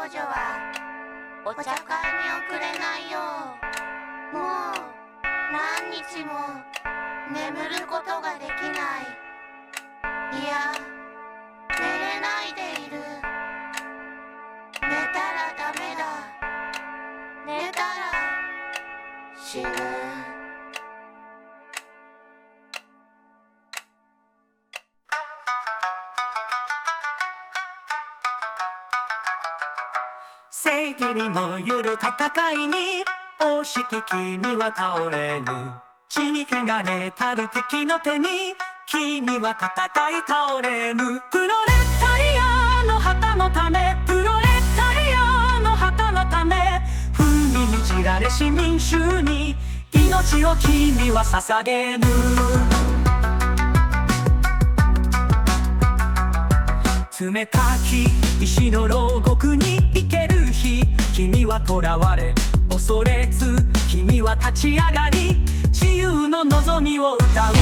女はお茶会に遅れないよう。もう何日も眠ることができない。いや、寝れないでいる。寝たらダメだ。寝たら死ぬ。正義に燃ゆる戦いに惜しき君は倒れぬ。地にがれたる敵の手に君は戦い倒れぬ。プロレタリアの旗のため、プロレタリアの旗のため、踏みにじられし民衆に命を君は捧げる。冷たき石の牢獄に行ける日、君は囚われ恐れず、君は立ち上がり自由の望みを歌う。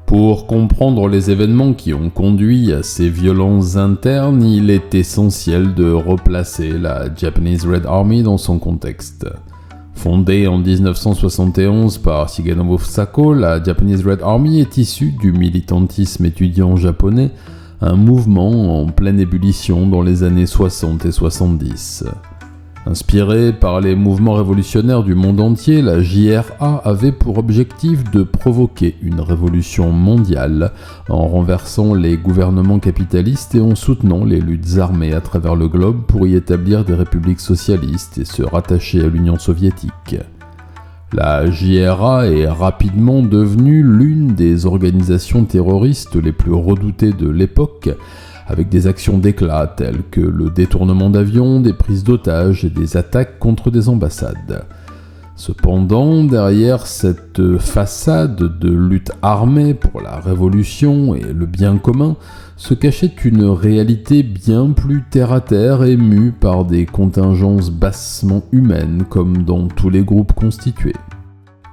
Pour comprendre les événements qui ont conduit à ces violences internes, il est essentiel de replacer la Japanese Red Army dans son contexte. Fondée en 1971 par Shigenobu Sako, la Japanese Red Army est issue du militantisme étudiant japonais, un mouvement en pleine ébullition dans les années 60 et 70. Inspirée par les mouvements révolutionnaires du monde entier, la JRA avait pour objectif de provoquer une révolution mondiale en renversant les gouvernements capitalistes et en soutenant les luttes armées à travers le globe pour y établir des républiques socialistes et se rattacher à l'Union soviétique. La JRA est rapidement devenue l'une des organisations terroristes les plus redoutées de l'époque, avec des actions d'éclat telles que le détournement d'avions, des prises d'otages et des attaques contre des ambassades. Cependant, derrière cette façade de lutte armée pour la révolution et le bien commun, se cachait une réalité bien plus terre-à-terre et mue par des contingences bassement humaines comme dans tous les groupes constitués.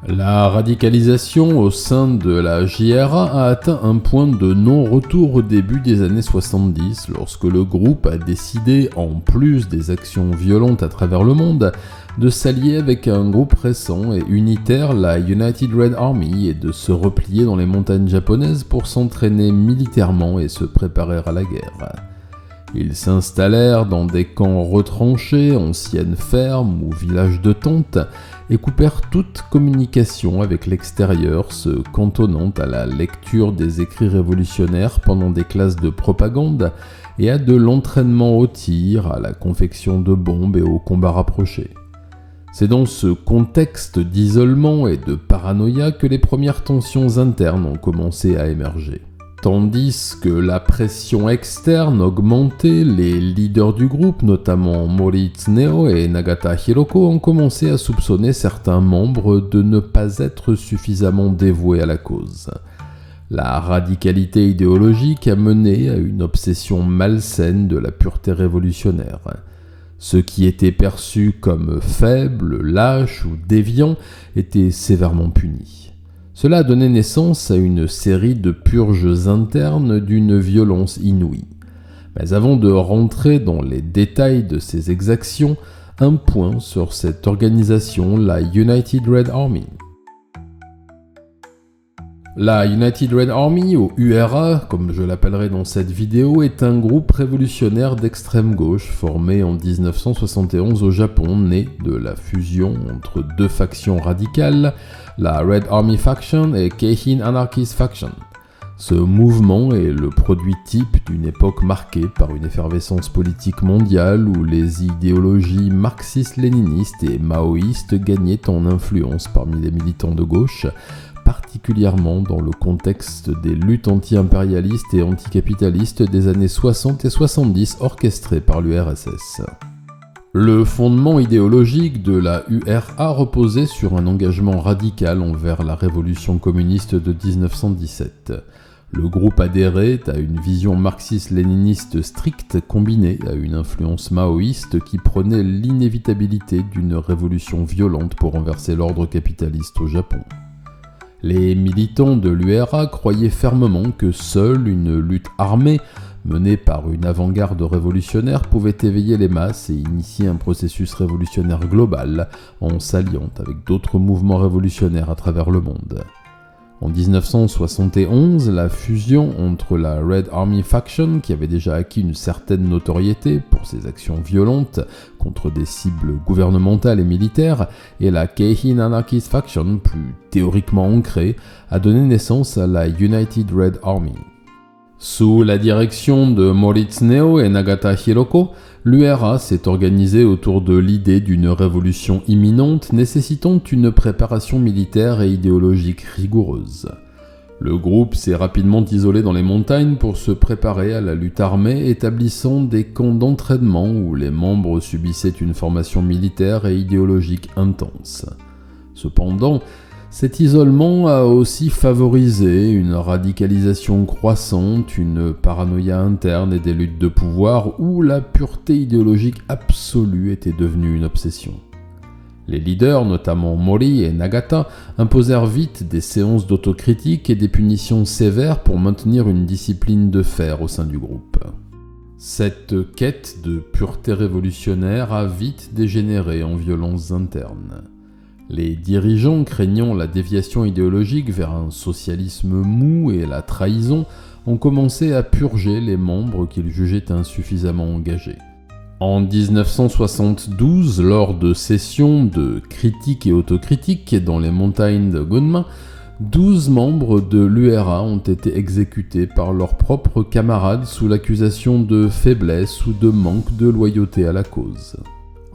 La radicalisation au sein de la JRA a atteint un point de non-retour au début des années 70 lorsque le groupe a décidé, en plus des actions violentes à travers le monde, de s'allier avec un groupe récent et unitaire, la United Red Army, et de se replier dans les montagnes japonaises pour s'entraîner militairement et se préparer à la guerre. Ils s'installèrent dans des camps retranchés, anciennes fermes ou villages de tentes, et coupèrent toute communication avec l'extérieur, se cantonnant à la lecture des écrits révolutionnaires pendant des classes de propagande et à de l'entraînement au tir, à la confection de bombes et aux combats rapprochés. C'est dans ce contexte d'isolement et de paranoïa que les premières tensions internes ont commencé à émerger. Tandis que la pression externe augmentait, les leaders du groupe, notamment Mori Tsuneo et Nagata Hiroko, ont commencé à soupçonner certains membres de ne pas être suffisamment dévoués à la cause. La radicalité idéologique a mené à une obsession malsaine de la pureté révolutionnaire. Ceux qui étaient perçus comme faibles, lâches ou déviants étaient sévèrement punis. Cela a donné naissance à une série de purges internes d'une violence inouïe. Mais avant de rentrer dans les détails de ces exactions, un point sur cette organisation, la United Red Army. La United Red Army, ou URA, comme je l'appellerai dans cette vidéo, est un groupe révolutionnaire d'extrême gauche formé en 1971 au Japon, né de la fusion entre deux factions radicales, la Red Army Faction et Keihin Anarchist Faction. Ce mouvement est le produit type d'une époque marquée par une effervescence politique mondiale où les idéologies marxistes-léninistes et maoïstes gagnaient en influence parmi les militants de gauche, particulièrement dans le contexte des luttes anti-impérialistes et anticapitalistes des années 60 et 70 orchestrées par l'URSS. Le fondement idéologique de la URA reposait sur un engagement radical envers la révolution communiste de 1917. Le groupe adhérait à une vision marxiste-léniniste stricte combinée à une influence maoïste qui prenait l'inévitabilité d'une révolution violente pour renverser l'ordre capitaliste au Japon. Les militants de l'URA croyaient fermement que seule une lutte armée menée par une avant-garde révolutionnaire, pouvait éveiller les masses et initier un processus révolutionnaire global en s'alliant avec d'autres mouvements révolutionnaires à travers le monde. En 1971, la fusion entre la Red Army Faction, qui avait déjà acquis une certaine notoriété pour ses actions violentes contre des cibles gouvernementales et militaires, et la Keihin Anarchist Faction, plus théoriquement ancrée, a donné naissance à la United Red Army. Sous la direction de Moritz Neo et Nagata Hiroko, l'URA s'est organisée autour de l'idée d'une révolution imminente nécessitant une préparation militaire et idéologique rigoureuse. Le groupe s'est rapidement isolé dans les montagnes pour se préparer à la lutte armée, établissant des camps d'entraînement où les membres subissaient une formation militaire et idéologique intense. Cependant, cet isolement a aussi favorisé une radicalisation croissante, une paranoïa interne et des luttes de pouvoir où la pureté idéologique absolue était devenue une obsession. Les leaders, notamment Mori et Nagata, imposèrent vite des séances d'autocritique et des punitions sévères pour maintenir une discipline de fer au sein du groupe. Cette quête de pureté révolutionnaire a vite dégénéré en violences internes. Les dirigeants, craignant la déviation idéologique vers un socialisme mou et la trahison, ont commencé à purger les membres qu'ils jugeaient insuffisamment engagés. En 1972, lors de sessions de critique et autocritique dans les montagnes de Gunma, 12 membres de l'URA ont été exécutés par leurs propres camarades sous l'accusation de faiblesse ou de manque de loyauté à la cause.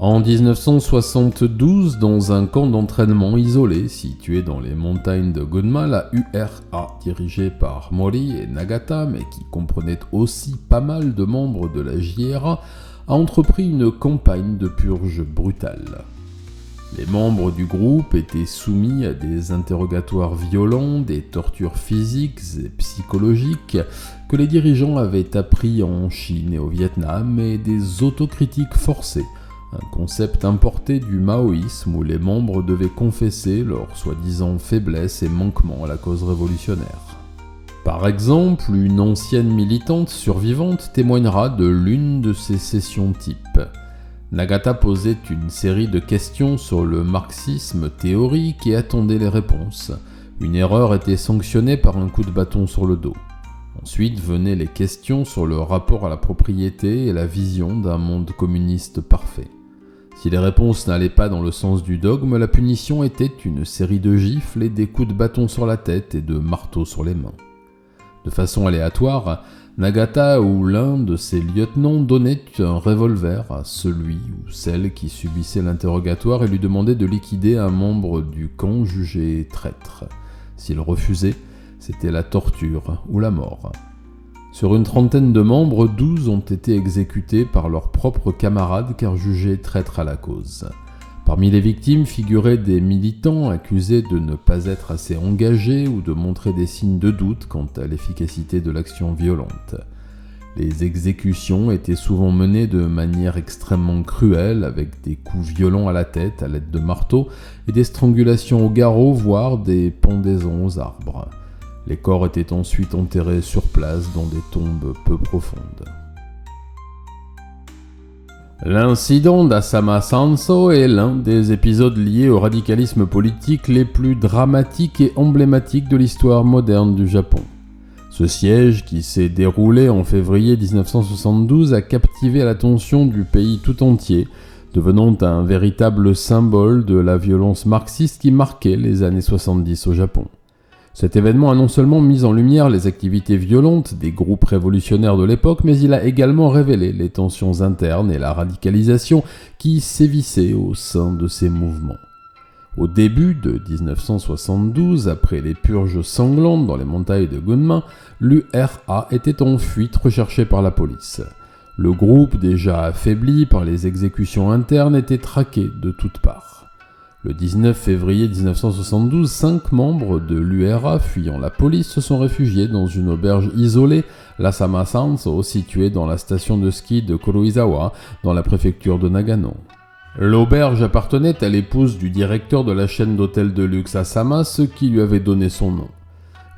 En 1972, dans un camp d'entraînement isolé situé dans les montagnes de Gunma, la URA, dirigée par Mori et Nagata, mais qui comprenait aussi pas mal de membres de la JRA, a entrepris une campagne de purge brutale. Les membres du groupe étaient soumis à des interrogatoires violents, des tortures physiques et psychologiques que les dirigeants avaient appris en Chine et au Vietnam, et des autocritiques forcées, un concept importé du maoïsme où les membres devaient confesser leurs soi-disant faiblesses et manquements à la cause révolutionnaire. Par exemple, une ancienne militante survivante témoignera de l'une de ces sessions type. Nagata posait une série de questions sur le marxisme théorique et attendait les réponses. Une erreur était sanctionnée par un coup de bâton sur le dos. Ensuite venaient les questions sur le rapport à la propriété et la vision d'un monde communiste parfait. Si les réponses n'allaient pas dans le sens du dogme, la punition était une série de gifles et des coups de bâton sur la tête et de marteaux sur les mains. De façon aléatoire, Nagata ou l'un de ses lieutenants donnait un revolver à celui ou celle qui subissait l'interrogatoire et lui demandait de liquider un membre du camp jugé traître. S'il refusait, c'était la torture ou la mort. Sur une trentaine de membres, 12 ont été exécutés par leurs propres camarades car jugés traîtres à la cause. Parmi les victimes figuraient des militants accusés de ne pas être assez engagés ou de montrer des signes de doute quant à l'efficacité de l'action violente. Les exécutions étaient souvent menées de manière extrêmement cruelle, avec des coups violents à la tête à l'aide de marteaux et des strangulations au garrot, voire des pendaisons aux arbres. Les corps étaient ensuite enterrés sur place dans des tombes peu profondes. L'incident d'Asama Sanso est l'un des épisodes liés au radicalisme politique les plus dramatiques et emblématiques de l'histoire moderne du Japon. Ce siège, qui s'est déroulé en février 1972, a captivé l'attention du pays tout entier, devenant un véritable symbole de la violence marxiste qui marquait les années 70 au Japon. Cet événement a non seulement mis en lumière les activités violentes des groupes révolutionnaires de l'époque, mais il a également révélé les tensions internes et la radicalisation qui sévissaient au sein de ces mouvements. Au début de 1972, après les purges sanglantes dans les montagnes de Gunma, l'URA était en fuite recherchée par la police. Le groupe, déjà affaibli par les exécutions internes, était traqué de toutes parts. Le 19 février 1972, 5 membres de l'URA fuyant la police se sont réfugiés dans une auberge isolée, l'Asama Sanso, située dans la station de ski de Kuroizawa, dans la préfecture de Nagano. L'auberge appartenait à l'épouse du directeur de la chaîne d'hôtels de luxe Asama, ce qui lui avait donné son nom.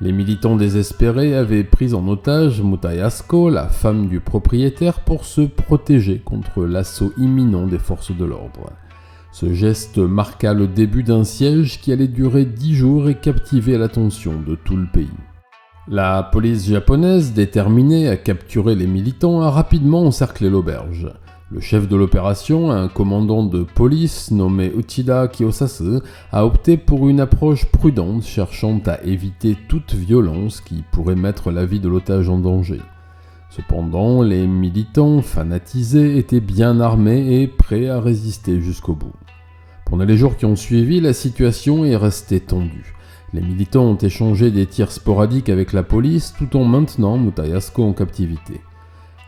Les militants désespérés avaient pris en otage Mutayasuko, la femme du propriétaire, pour se protéger contre l'assaut imminent des forces de l'ordre. Ce geste marqua le début d'un siège qui allait durer 10 jours et captiver l'attention de tout le pays. La police japonaise, déterminée à capturer les militants, a rapidement encerclé l'auberge. Le chef de l'opération, un commandant de police nommé Uchida Kiyosasu, a opté pour une approche prudente, cherchant à éviter toute violence qui pourrait mettre la vie de l'otage en danger. Cependant, les militants fanatisés étaient bien armés et prêts à résister jusqu'au bout. Pendant les jours qui ont suivi, la situation est restée tendue. Les militants ont échangé des tirs sporadiques avec la police tout en maintenant Mutayasuko en captivité.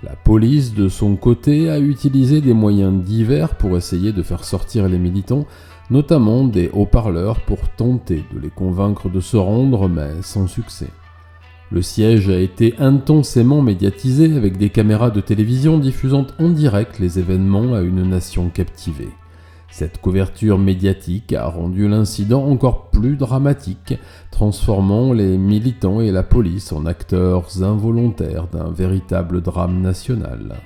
La police, de son côté, a utilisé des moyens divers pour essayer de faire sortir les militants, notamment des haut-parleurs pour tenter de les convaincre de se rendre, mais sans succès. Le siège a été intensément médiatisé avec des caméras de télévision diffusant en direct les événements à une nation captivée. Cette couverture médiatique a rendu l'incident encore plus dramatique, transformant les militants et la police en acteurs involontaires d'un véritable drame national.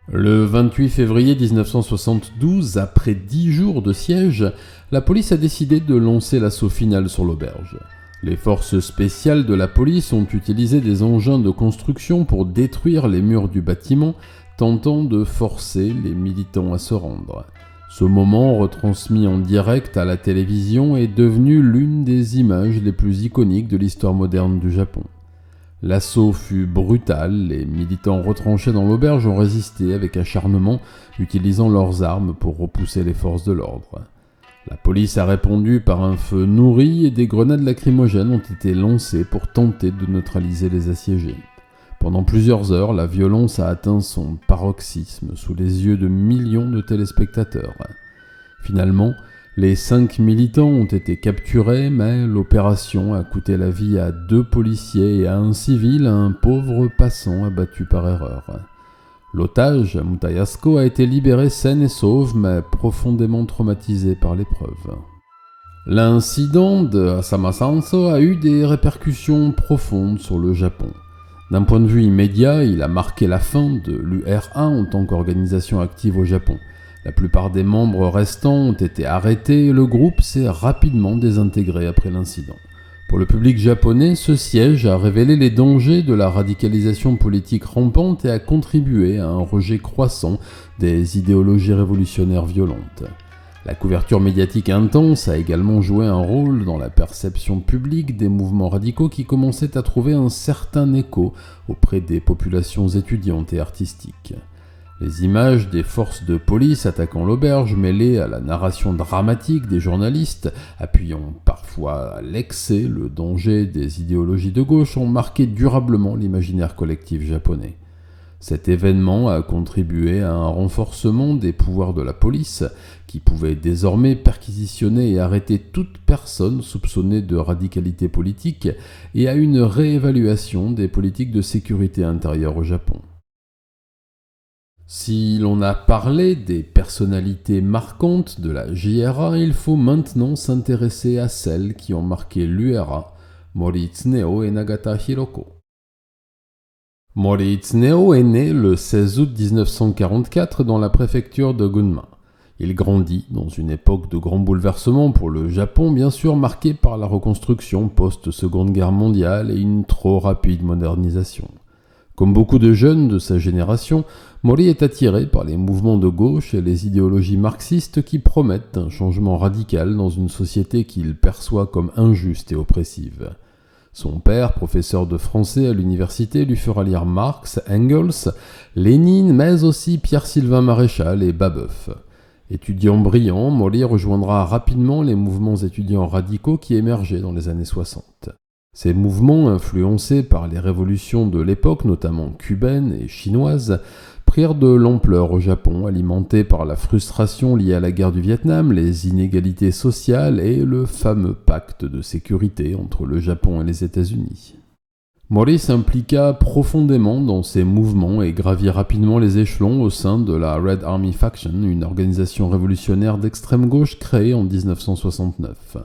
Le 28 février 1972, après 10 jours de siège, la police a décidé de lancer l'assaut final sur l'auberge. Les forces spéciales de la police ont utilisé des engins de construction pour détruire les murs du bâtiment, tentant de forcer les militants à se rendre. Ce moment, retransmis en direct à la télévision, est devenu l'une des images les plus iconiques de l'histoire moderne du Japon. L'assaut fut brutal, les militants retranchés dans l'auberge ont résisté avec acharnement, utilisant leurs armes pour repousser les forces de l'ordre. La police a répondu par un feu nourri et des grenades lacrymogènes ont été lancées pour tenter de neutraliser les assiégés. Pendant plusieurs heures, la violence a atteint son paroxysme sous les yeux de millions de téléspectateurs. Finalement, les 5 militants ont été capturés, mais l'opération a coûté la vie à 2 policiers et à un civil, un pauvre passant abattu par erreur. L'otage, Mutayasuko, a été libéré saine et sauve, mais profondément traumatisé par l'épreuve. L'incident de Asama Sanso a eu des répercussions profondes sur le Japon. D'un point de vue immédiat, il a marqué la fin de l'URA en tant qu'organisation active au Japon. La plupart des membres restants ont été arrêtés et le groupe s'est rapidement désintégré après l'incident. Pour le public japonais, ce siège a révélé les dangers de la radicalisation politique rampante et a contribué à un rejet croissant des idéologies révolutionnaires violentes. La couverture médiatique intense a également joué un rôle dans la perception publique des mouvements radicaux qui commençaient à trouver un certain écho auprès des populations étudiantes et artistiques. Les images des forces de police attaquant l'auberge, mêlées à la narration dramatique des journalistes, appuyant parfois à l'excès le danger des idéologies de gauche, ont marqué durablement l'imaginaire collectif japonais. Cet événement a contribué à un renforcement des pouvoirs de la police, qui pouvait désormais perquisitionner et arrêter toute personne soupçonnée de radicalité politique, et à une réévaluation des politiques de sécurité intérieure au Japon. Si l'on a parlé des personnalités marquantes de la JRA, il faut maintenant s'intéresser à celles qui ont marqué l'URA, Mori Tsuneo et Nagata Hiroko. Mori Tsuneo est né le 16 août 1944 dans la préfecture de Gunma. Il grandit dans une époque de grands bouleversements pour le Japon, bien sûr marquée par la reconstruction post-Seconde Guerre mondiale et une trop rapide modernisation. Comme beaucoup de jeunes de sa génération, Mori est attiré par les mouvements de gauche et les idéologies marxistes qui promettent un changement radical dans une société qu'il perçoit comme injuste et oppressive. Son père, professeur de français à l'université, lui fera lire Marx, Engels, Lénine, mais aussi Pierre-Sylvain Maréchal et Babeuf. Étudiant brillant, Mori rejoindra rapidement les mouvements étudiants radicaux qui émergeaient dans les années 60. Ces mouvements, influencés par les révolutions de l'époque, notamment cubaines et chinoises, prirent de l'ampleur au Japon, alimentés par la frustration liée à la guerre du Vietnam, les inégalités sociales et le fameux pacte de sécurité entre le Japon et les États-Unis. Mori s'impliqua profondément dans ces mouvements et gravit rapidement les échelons au sein de la Red Army Faction, une organisation révolutionnaire d'extrême gauche créée en 1969.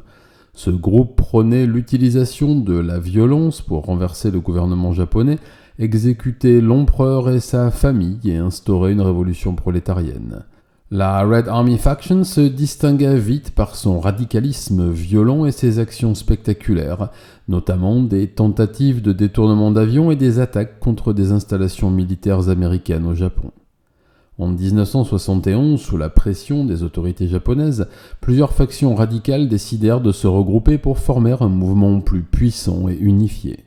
Ce groupe prônait l'utilisation de la violence pour renverser le gouvernement japonais, exécuter l'empereur et sa famille et instaurer une révolution prolétarienne. La Red Army Faction se distingua vite par son radicalisme violent et ses actions spectaculaires, notamment des tentatives de détournement d'avions et des attaques contre des installations militaires américaines au Japon. En 1971, sous la pression des autorités japonaises, plusieurs factions radicales décidèrent de se regrouper pour former un mouvement plus puissant et unifié.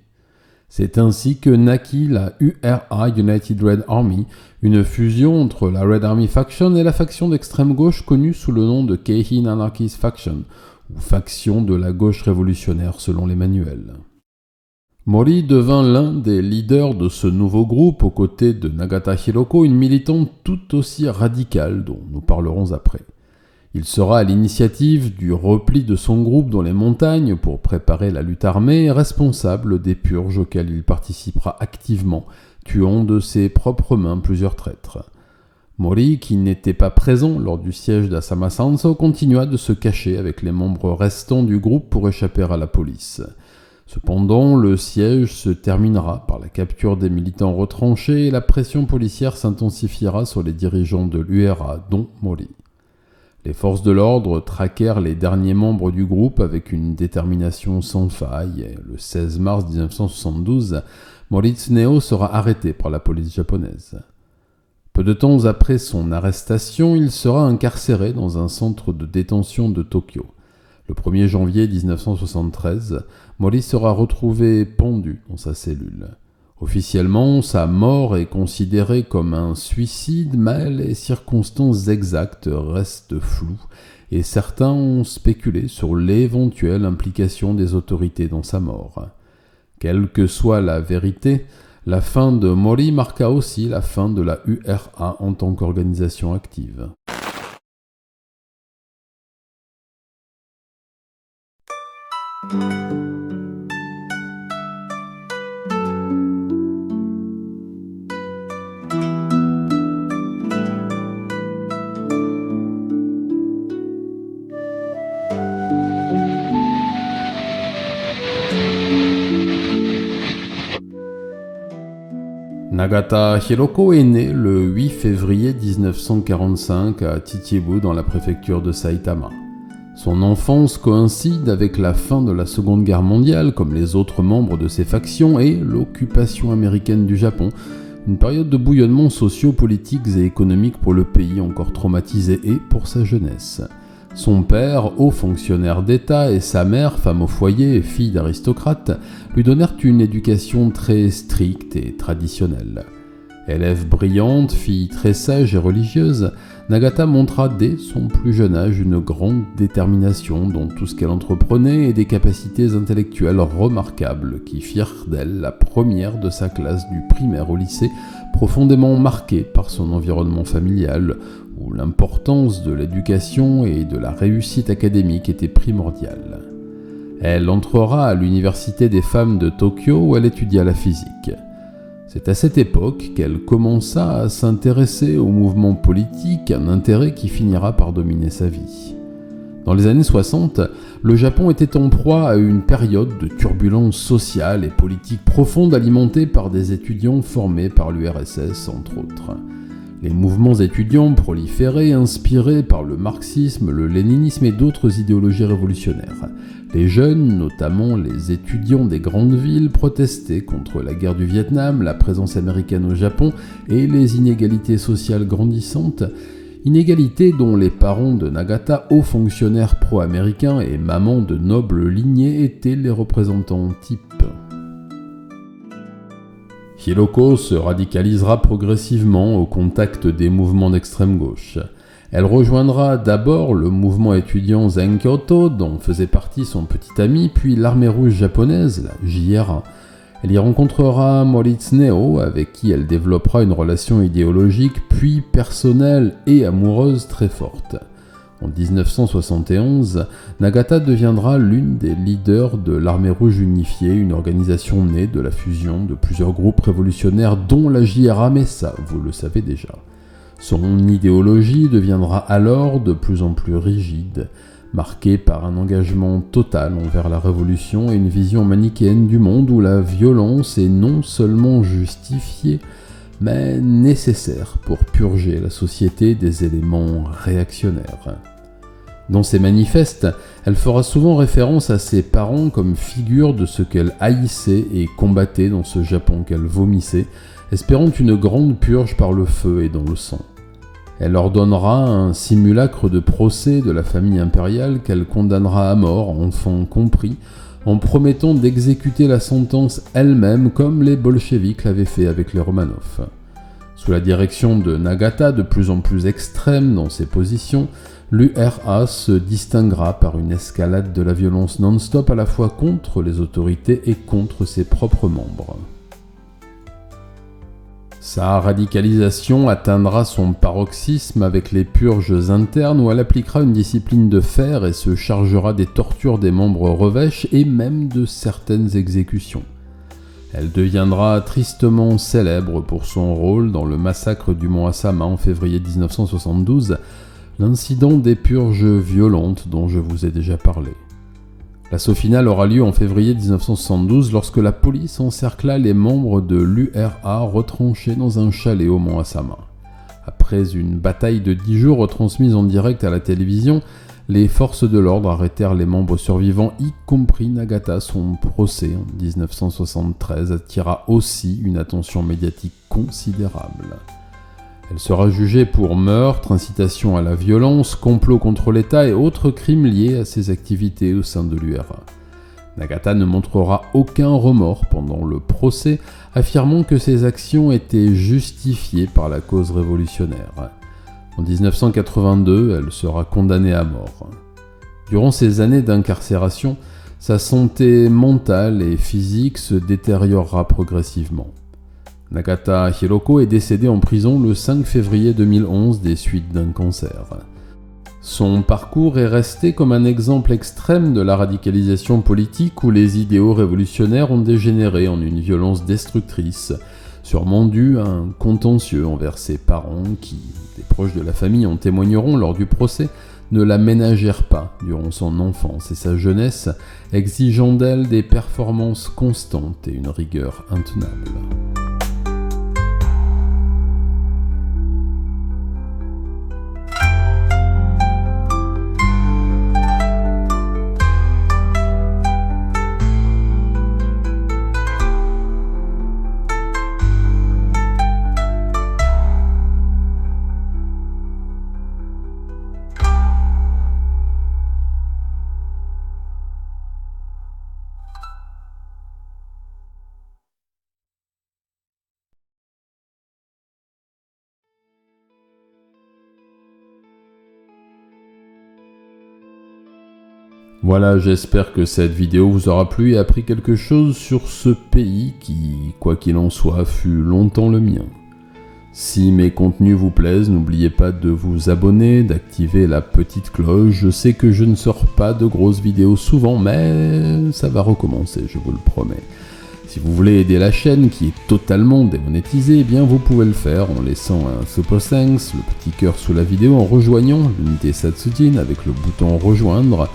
C'est ainsi que naquit la URA United Red Army, une fusion entre la Red Army Faction et la faction d'extrême gauche connue sous le nom de Keihin Anarchist Faction, ou faction de la gauche révolutionnaire selon les manuels. Mori devint l'un des leaders de ce nouveau groupe aux côtés de Nagata Hiroko, une militante tout aussi radicale dont nous parlerons après. Il sera à l'initiative du repli de son groupe dans les montagnes pour préparer la lutte armée et responsable des purges auxquelles il participera activement, tuant de ses propres mains plusieurs traîtres. Mori, qui n'était pas présent lors du siège d'Asama Sanso, continua de se cacher avec les membres restants du groupe pour échapper à la police. Cependant, le siège se terminera par la capture des militants retranchés et la pression policière s'intensifiera sur les dirigeants de l'URA, dont Mori. Les forces de l'ordre traquèrent les derniers membres du groupe avec une détermination sans faille et le 16 mars 1972, Mori Tsuneo sera arrêté par la police japonaise. Peu de temps après son arrestation, il sera incarcéré dans un centre de détention de Tokyo. Le 1er janvier 1973, Mori sera retrouvé pendu dans sa cellule. Officiellement, sa mort est considérée comme un suicide, mais les circonstances exactes restent floues et certains ont spéculé sur l'éventuelle implication des autorités dans sa mort. Quelle que soit la vérité, la fin de Mori marqua aussi la fin de la URA en tant qu'organisation active. Nagata Hiroko est né le 8 février 1945 à Chichibu dans la préfecture de Saitama. Son enfance coïncide avec la fin de la Seconde Guerre mondiale, comme les autres membres de ses factions, et l'occupation américaine du Japon, une période de bouillonnement socio-politiques et économiques pour le pays encore traumatisé et pour sa jeunesse. Son père, haut fonctionnaire d'État, et sa mère, femme au foyer et fille d'aristocrate, lui donnèrent une éducation très stricte et traditionnelle. Élève brillante, fille très sage et religieuse, Nagata montra dès son plus jeune âge une grande détermination dans tout ce qu'elle entreprenait et des capacités intellectuelles remarquables qui firent d'elle la première de sa classe du primaire au lycée, profondément marquée par son environnement familial, où l'importance de l'éducation et de la réussite académique était primordiale. Elle entrera à l'Université des femmes de Tokyo où elle étudia la physique. C'est à cette époque qu'elle commença à s'intéresser au mouvement politique, un intérêt qui finira par dominer sa vie. Dans les années 60, le Japon était en proie à une période de turbulence sociale et politique profonde alimentée par des étudiants formés par l'URSS, entre autres. Les mouvements étudiants proliféraient, inspirés par le marxisme, le léninisme et d'autres idéologies révolutionnaires. Les jeunes, notamment les étudiants des grandes villes, protestaient contre la guerre du Vietnam, la présence américaine au Japon et les inégalités sociales grandissantes, inégalités dont les parents de Nagata, hauts fonctionnaires pro-américains et mamans de nobles lignées, étaient les représentants types. Hiroko se radicalisera progressivement au contact des mouvements d'extrême gauche. Elle rejoindra d'abord le mouvement étudiant Zenkyoto, dont faisait partie son petit ami, puis l'armée rouge japonaise, la JRA. Elle y rencontrera Mori Tsuneo, avec qui elle développera une relation idéologique, puis personnelle et amoureuse très forte. En 1971, Nagata deviendra l'une des leaders de l'Armée Rouge Unifiée, une organisation née de la fusion de plusieurs groupes révolutionnaires dont la JRA, mais ça, vous le savez déjà. Son idéologie deviendra alors de plus en plus rigide, marqué par un engagement total envers la révolution et une vision manichéenne du monde où la violence est non seulement justifiée, mais nécessaire pour purger la société des éléments réactionnaires. Dans ses manifestes, elle fera souvent référence à ses parents comme figure de ce qu'elle haïssait et combattait dans ce Japon qu'elle vomissait, espérant une grande purge par le feu et dans le sang. Elle ordonnera un simulacre de procès de la famille impériale qu'elle condamnera à mort, enfants compris, en promettant d'exécuter la sentence elle-même comme les bolcheviks l'avaient fait avec les Romanov. Sous la direction de Nagata, de plus en plus extrême dans ses positions, l'URA se distinguera par une escalade de la violence non-stop à la fois contre les autorités et contre ses propres membres. Sa radicalisation atteindra son paroxysme avec les purges internes où elle appliquera une discipline de fer et se chargera des tortures des membres revêches et même de certaines exécutions. Elle deviendra tristement célèbre pour son rôle dans le massacre du mont Asama en février 1972, l'incident des purges violentes dont je vous ai déjà parlé. L'assaut final aura lieu en février 1972 lorsque la police encercla les membres de l'URA retranchés dans un chalet au mont Asama. Après une bataille de 10 jours retransmise en direct à la télévision, les forces de l'ordre arrêtèrent les membres survivants, y compris Nagata. Son procès en 1973 attira aussi une attention médiatique considérable. Elle sera jugée pour meurtre, incitation à la violence, complot contre l'État et autres crimes liés à ses activités au sein de l'URA. Nagata ne montrera aucun remords pendant le procès, affirmant que ses actions étaient justifiées par la cause révolutionnaire. En 1982, elle sera condamnée à mort. Durant ces années d'incarcération, sa santé mentale et physique se détériorera progressivement. Nagata Hiroko est décédée en prison le 5 février 2011 des suites d'un cancer. Son parcours est resté comme un exemple extrême de la radicalisation politique où les idéaux révolutionnaires ont dégénéré en une violence destructrice, sûrement due à un contentieux envers ses parents qui, des proches de la famille en témoigneront lors du procès, ne la ménagèrent pas durant son enfance et sa jeunesse, exigeant d'elle des performances constantes et une rigueur intenable. Voilà, j'espère que cette vidéo vous aura plu et appris quelque chose sur ce pays qui, quoi qu'il en soit, fut longtemps le mien. Si mes contenus vous plaisent, n'oubliez pas de vous abonner, d'activer la petite cloche. Je sais que je ne sors pas de grosses vidéos souvent, mais ça va recommencer, je vous le promets. Si vous voulez aider la chaîne qui est totalement démonétisée, eh bien vous pouvez le faire en laissant un super thanks, le petit cœur sous la vidéo, en rejoignant l'unité Satsujin avec le bouton rejoindre,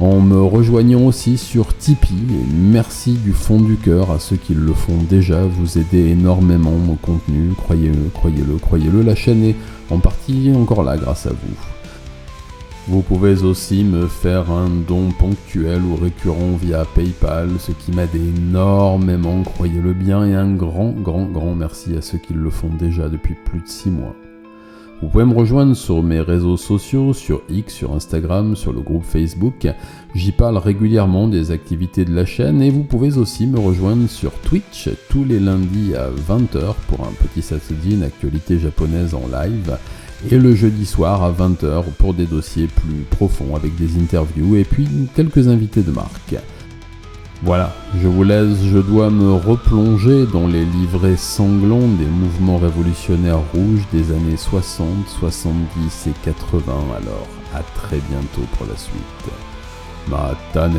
en me rejoignant aussi sur Tipeee, et merci du fond du cœur à ceux qui le font déjà, vous aidez énormément mon contenu, croyez-le, la chaîne est en partie encore là grâce à vous. Vous pouvez aussi me faire un don ponctuel ou récurrent via PayPal, ce qui m'aide énormément, croyez-le bien, et un grand merci à ceux qui le font déjà depuis plus de 6 mois. Vous pouvez me rejoindre sur mes réseaux sociaux, sur X, sur Instagram, sur le groupe Facebook. J'y parle régulièrement des activités de la chaîne et vous pouvez aussi me rejoindre sur Twitch tous les lundis à 20h pour un petit Satsujin actualité japonaise en live et le jeudi soir à 20h pour des dossiers plus profonds avec des interviews et puis quelques invités de marque. Voilà, je vous laisse, je dois me replonger dans les livrets sanglants des mouvements révolutionnaires rouges des années 60, 70 et 80, alors à très bientôt pour la suite. Matane.